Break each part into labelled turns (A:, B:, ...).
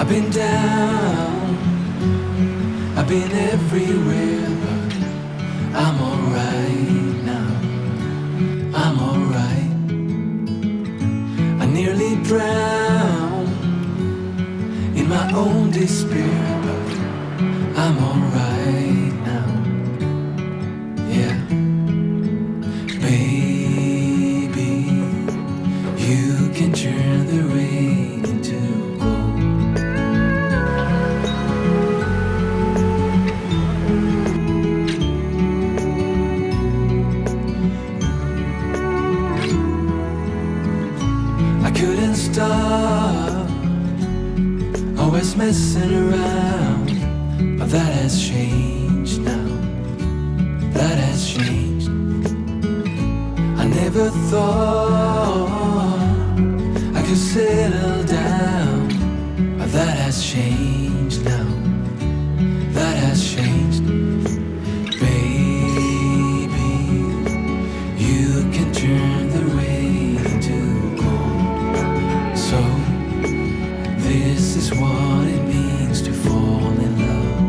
A: I've been down, I've been everywhere, but I'm alright now, I'm alright. I nearly drowned in my own despair, but I'm alright now, yeah. Baby, you can turn the rain into gold. I couldn't stop, always messing around, but that has changed now, that has changed. I never thought I could settle down, but that has changed now, that has changed. Baby, you can turn the rain into gold. So this is what it means to fall in love.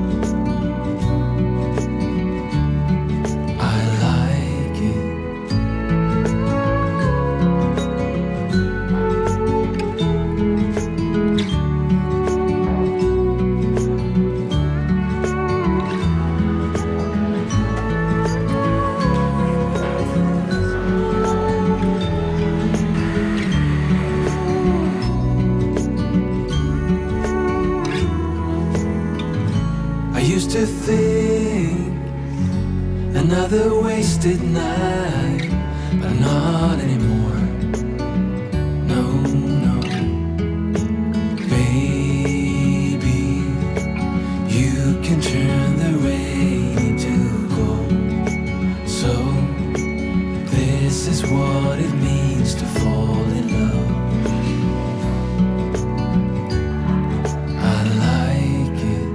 A: I like it. I used to think another wasted night, but not anymore. No, no. Baby, you can turn the rain into gold. So this is what it means to fall in love. I like it.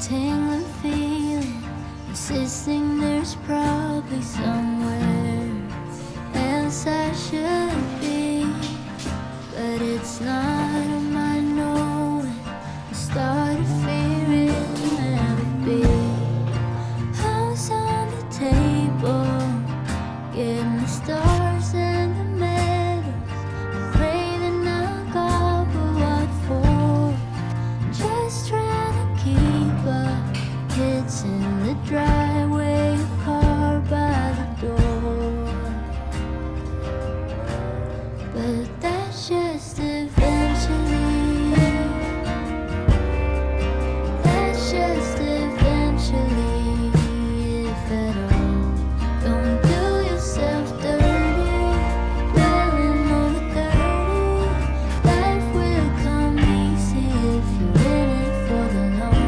B: tingling feeling, insisting there's probably somewhere else I should be, but it's not on my knowing. I started fearing it'll never be. House on the table, getting the stars and the medals. I'm craving alcohol, but what for? Just trying to keep up. Kids in the driveway, a car by the door. But that's just eventually. That's just eventually, if at all. Don't do yourself dirty, dwelling over 30. Life will come easy if you're in it for the long.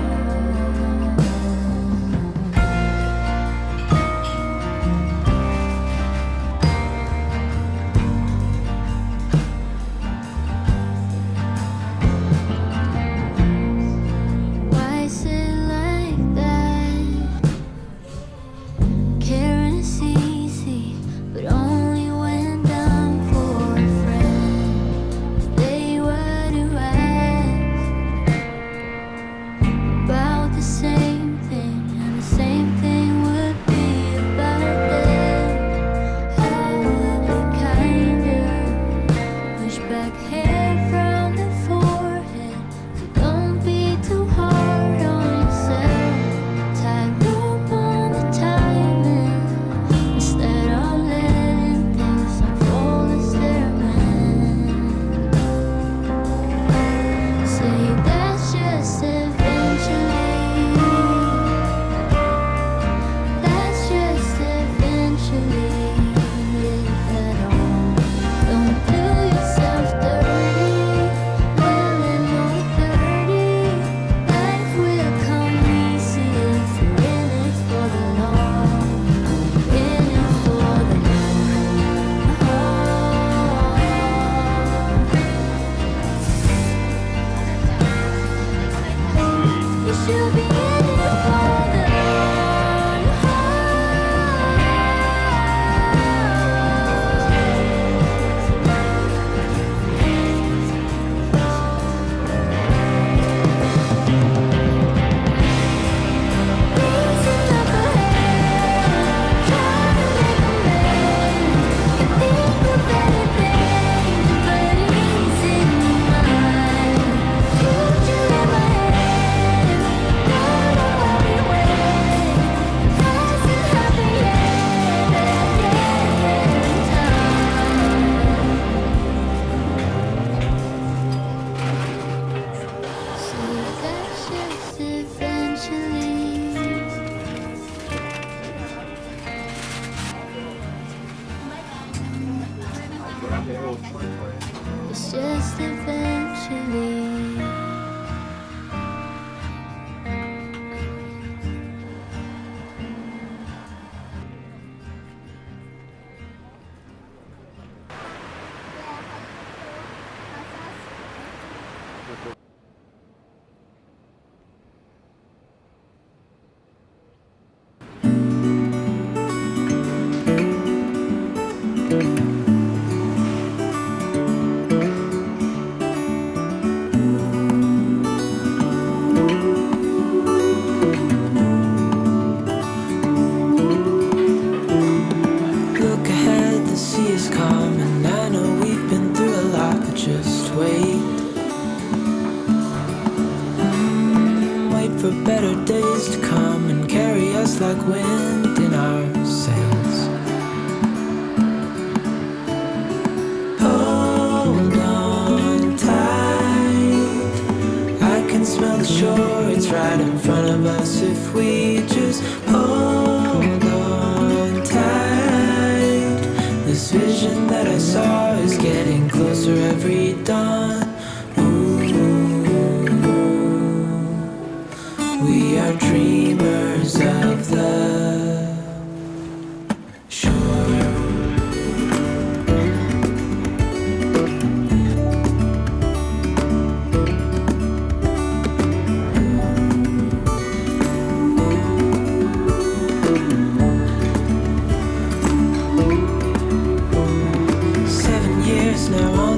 B: Why is it like that? Caring is easy, but only when done for a friend. If they were to ask about the same thing, and the same thing would be about them, I would be kinder. Push back hair from the forehead, so don't be too hard on yourself. Tie rope on the timing, instead of letting things unfold as they're meant. Say that's just eventually. That's just eventually, if at all. Don't do yourself dirty, dwelling over 30. Life will come easy if you're in it for the long. In it for the long haul. You should be in it for the long haul. Raising up a hand, trying to make amends. You think of anything, but it's in your mind. Put you in my head, don't know where we went. Hasn't happened yet, in time. So that's just eventually. It's just eventually.
A: Look ahead, the sea is calm, and I know we've been through a lot, but just wait. Wait for better days to come and carry us like wind in our sails. Hold on tight, I can smell the shore, it's right in front of us if we just hold on tight. This vision that I saw is getting closer every dawn. Ooh, we are dreamers of the shore.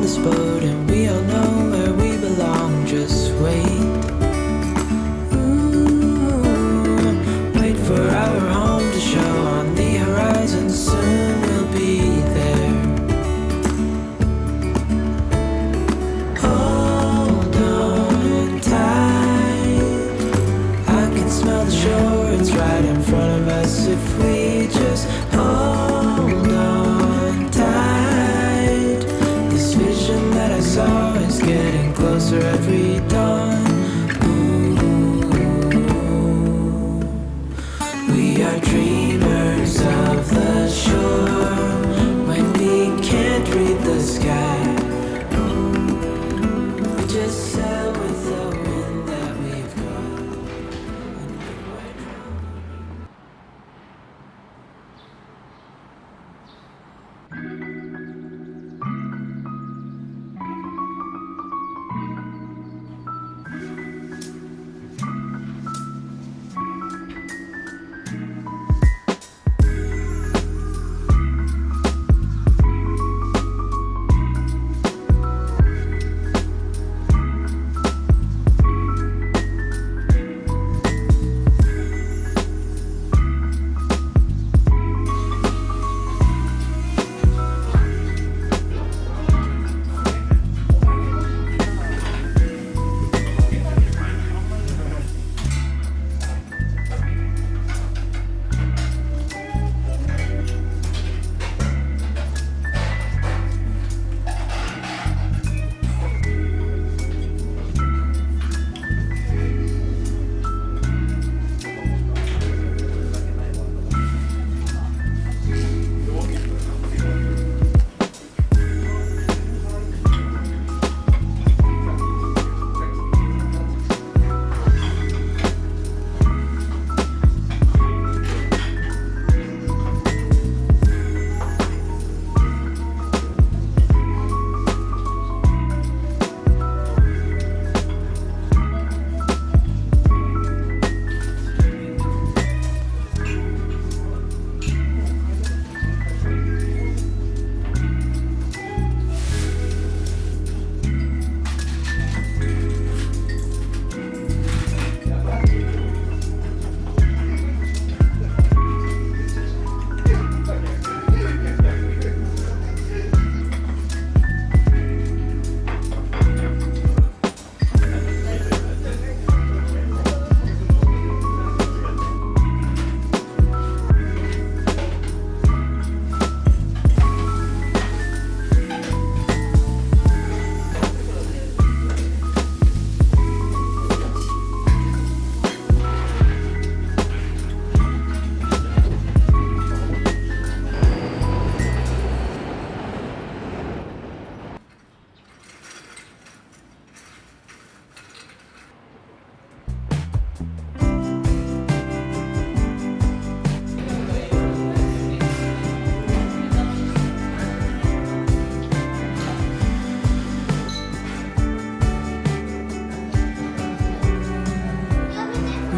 A: this boat and we all know where we belong. Just wait. Wait for our home to show on the horizon. Soon we'll be there. Hold on tight. I can smell the shore. It's right in front of us if we just hold on tight. This vision that I saw is getting closer every dawn. We are dreamers of the shore when we can't read the sky. We just sail with the wind that we've got.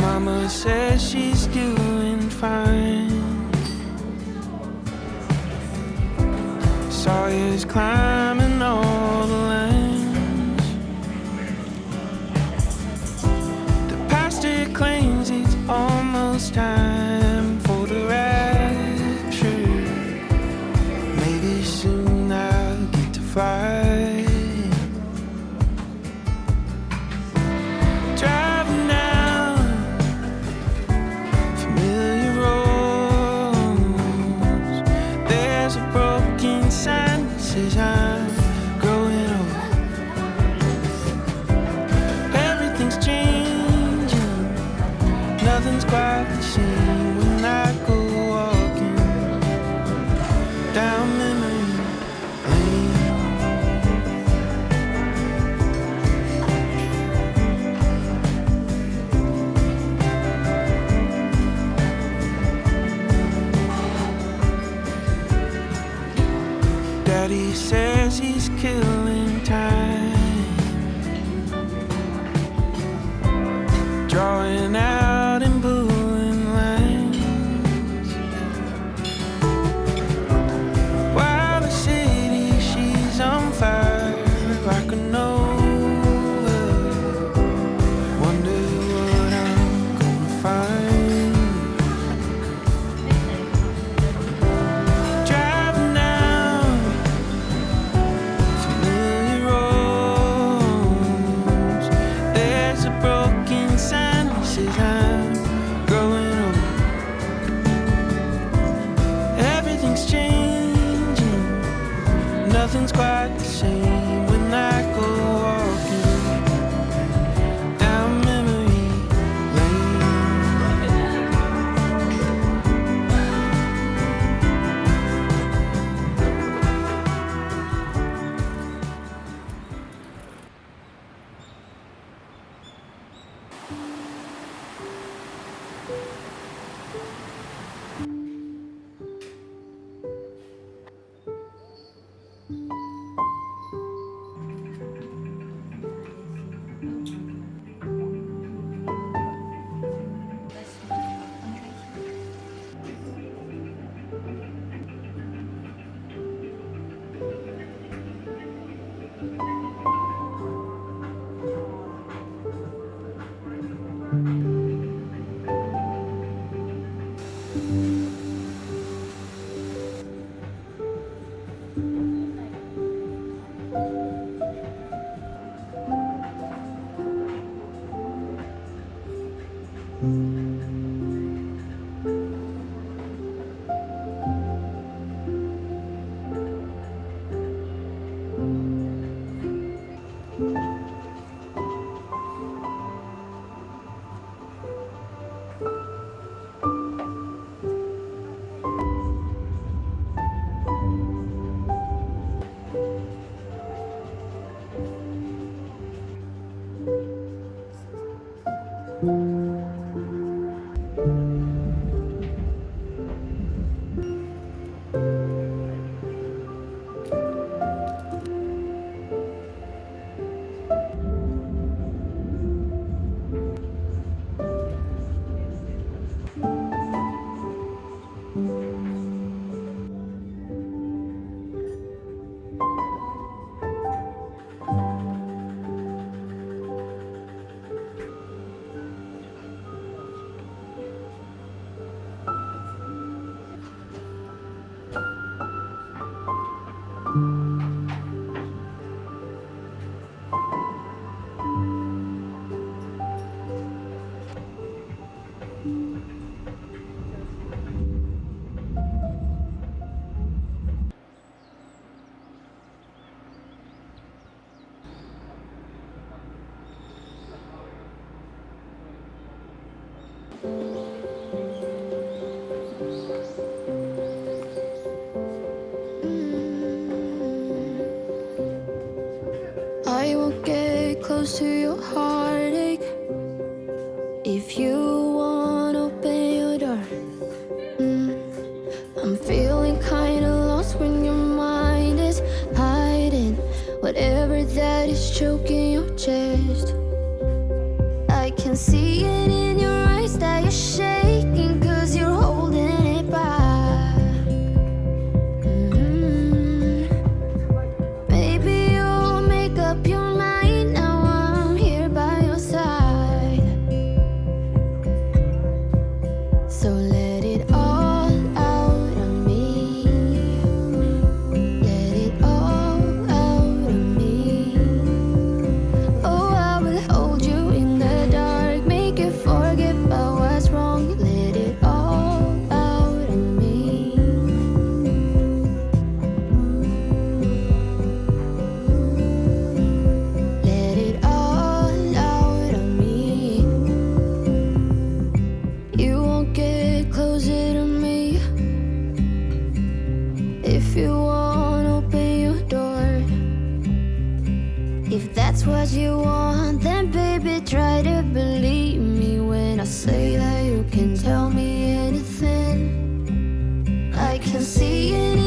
A: Mama says she's doing fine. Sawyer's climbing all the lines. The pastor claims it's almost time for the rapture. Maybe soon I'll get to fly. Nothing's quite the same when I go walking down memory lane. Daddy says he's killing time, drawing out in booing lines, while the city she's on fire. Nothing's quite the same when I go walking down memory lane.
B: I won't get close to your heartache if you won't open your door. I'm feeling kinda lost when your mind is hiding whatever that is choking your chest. I can see it in your eyes that you're shaking 'cause you're holding it back. Maybe you'll make up your mind now I'm here by your side. So let it all out of me. Let it all out of me. Oh, I will hold you in the dark, make you forget about what's wrong. Let it all out of me. Let it all out of me. You won't get closer to me if you won't open your door. If that's what you want, then baby try to believe me when I say that you can tell me anything. I can see it